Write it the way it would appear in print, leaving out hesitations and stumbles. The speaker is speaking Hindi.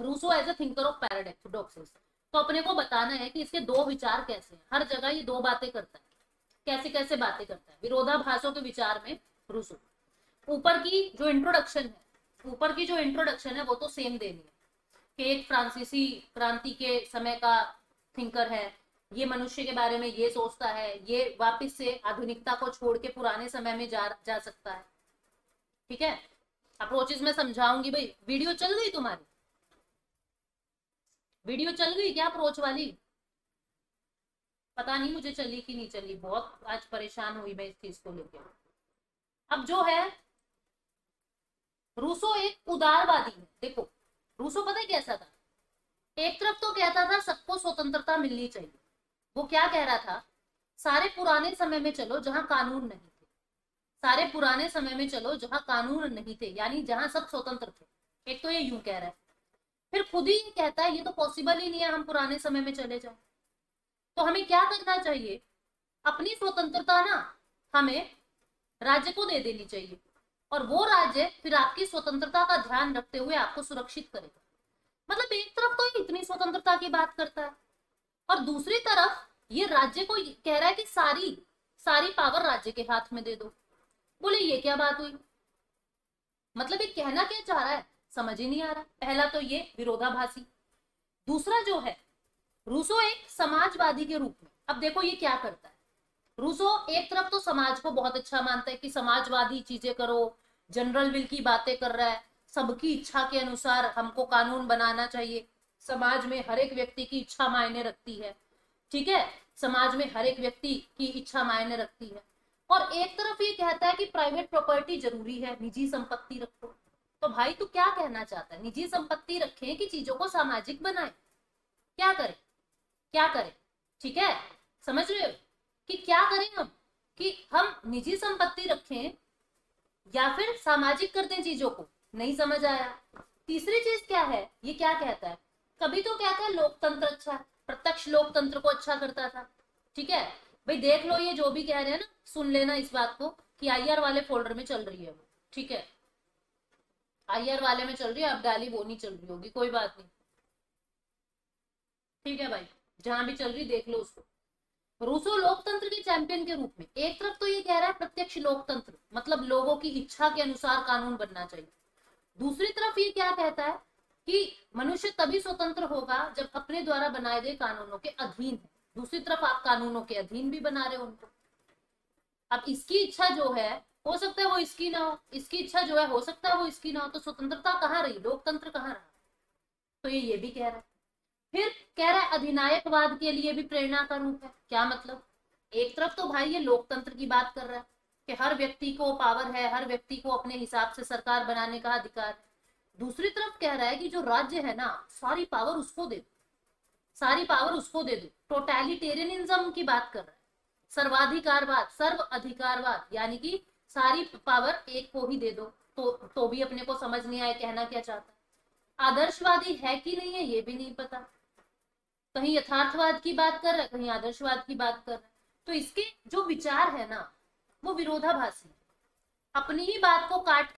Rousseau as a thinker of paradoxes. तो अपने को बताना है कि इसके दो विचार कैसे हैं, हर जगह ये दो बातें करता है, कैसे कैसे बातें करता है विरोधाभासों के विचार में रूसो। ऊपर की जो इंट्रोडक्शन है वो तो सेम देनी है कि एक फ्रांसीसी क्रांति के समय का थिंकर है, ये मनुष्य के बारे में ये सोचता है, ये वापस से आधुनिकता को छोड़ के पुराने समय में जा सकता है। ठीक है, अप्रोचेस में समझाऊंगी। भाई वीडियो चल गई तुम्हारी, वीडियो चल गई क्या अप्रोच वाली? पता नहीं मुझे चली कि नहीं चली, बहुत आज परेशान हुई मैं इस चीज को लेकर। अब जो है रूसो एक उदारवादी है। देखो रूसो पता है कैसा था, एक तरफ तो कहता था सबको स्वतंत्रता मिलनी चाहिए। वो क्या कह रहा था, सारे पुराने समय में चलो जहां कानून नहीं थे, सारे पुराने समय में चलो जहां कानून नहीं थे, यानी जहां सब स्वतंत्र थे। एक तो ये यूं कह रहा है, फिर खुद ही ये कहता है ये तो पॉसिबल ही नहीं है हम पुराने समय में चले जाए। तो हमें क्या करना चाहिए, अपनी स्वतंत्रता ना हमें राज्य को दे देनी चाहिए, और वो राज्य फिर आपकी स्वतंत्रता का ध्यान रखते हुए आपको सुरक्षित करेगा। मतलब एक तरफ तो इतनी स्वतंत्रता की बात करता है, और दूसरी तरफ ये राज्य को कह रहा है कि सारी सारी पावर राज्य के हाथ में दे दो। बोले ये क्या बात हुई, मतलब ये कहना क्या चाह रहा है, समझ ही नहीं आ रहा। पहला तो ये विरोधाभासी। दूसरा जो है, रूसो एक समाजवादी के रूप में, अब देखो ये क्या करता है, रूसो एक तरफ तो समाज को बहुत अच्छा मानता है कि समाजवादी चीजें करो, जनरल विल की बातें कर रहा है, सबकी इच्छा के अनुसार हमको कानून बनाना चाहिए, समाज में हर एक व्यक्ति की इच्छा मायने रखती है। ठीक है, समाज में हर एक व्यक्ति की इच्छा मायने रखती है। और एक तरफ ये कहता है कि प्राइवेट प्रॉपर्टी जरूरी है, निजी संपत्ति रखो। तो भाई तू क्या कहना चाहता है, निजी संपत्ति रखें कि चीजों को सामाजिक बनाए, क्या करें, क्या करें? ठीक है, समझ रहे हो कि क्या करें हम, कि हम निजी संपत्ति रखें या फिर सामाजिक कर दें चीजों को? नहीं समझ आया। तीसरी चीज क्या है, ये क्या कहता है, कभी तो कहता है लोकतंत्र अच्छा है, प्रत्यक्ष लोकतंत्र को अच्छा करता था। ठीक है भाई, देख लो ये जो भी कह रहे हैं ना, सुन लेना इस बात को कि आईआर वाले फोल्डर में चल रही है वो। ठीक है, आईआर वाले में चल रही है, अब डाली वो नहीं चल रही होगी, कोई बात नहीं। ठीक है भाई, जहां भी चल रही देख लो उसको। रूसो लोकतंत्र के चैंपियन के रूप में एक तरफ तो ये कह रहा है प्रत्यक्ष लोकतंत्र, मतलब लोगों की इच्छा के अनुसार कानून बनना चाहिए। दूसरी तरफ ये क्या कहता है कि मनुष्य तभी स्वतंत्र होगा जब अपने द्वारा बनाए गए कानूनों के अधीन है। दूसरी तरफ आप कानूनों के अधीन भी बना रहे हो उनको। अब इसकी इच्छा जो है हो सकता है वो इसकी ना हो, इसकी इच्छा जो है हो सकता है वो इसकी ना हो, तो स्वतंत्रता कहाँ रही, लोकतंत्र कहाँ रहा? तो ये भी कह रहा है। फिर कह रहा है अधिनायकवाद के लिए भी प्रेरणा का रूप है। क्या मतलब, एक तरफ तो भाई ये लोकतंत्र की बात कर रहा है कि हर व्यक्ति को पावर है, हर व्यक्ति को अपने हिसाब से सरकार बनाने का अधिकार है। दूसरी तरफ कह रहा है कि जो राज्य है ना, सारी पावर उसको दे दो, सारी पावर उसको दे दो। टोटलिटेरियनिज्म की बात कर रहा है, सर्वाधिकारवाद, सर्व अधिकारवाद, यानी कि सारी पावर एक को ही दे दो। तो भी अपने को समझ नहीं आया कहना क्या चाहता है। आदर्शवादी है कि नहीं है ये भी नहीं पता, कहीं यथार्थवाद की बात कर रहा है, कहीं आदर्शवाद की बात कर रहा है। तो इसके जो विचार है ना वो विरोधाभासी है, अपनी ही बात को काट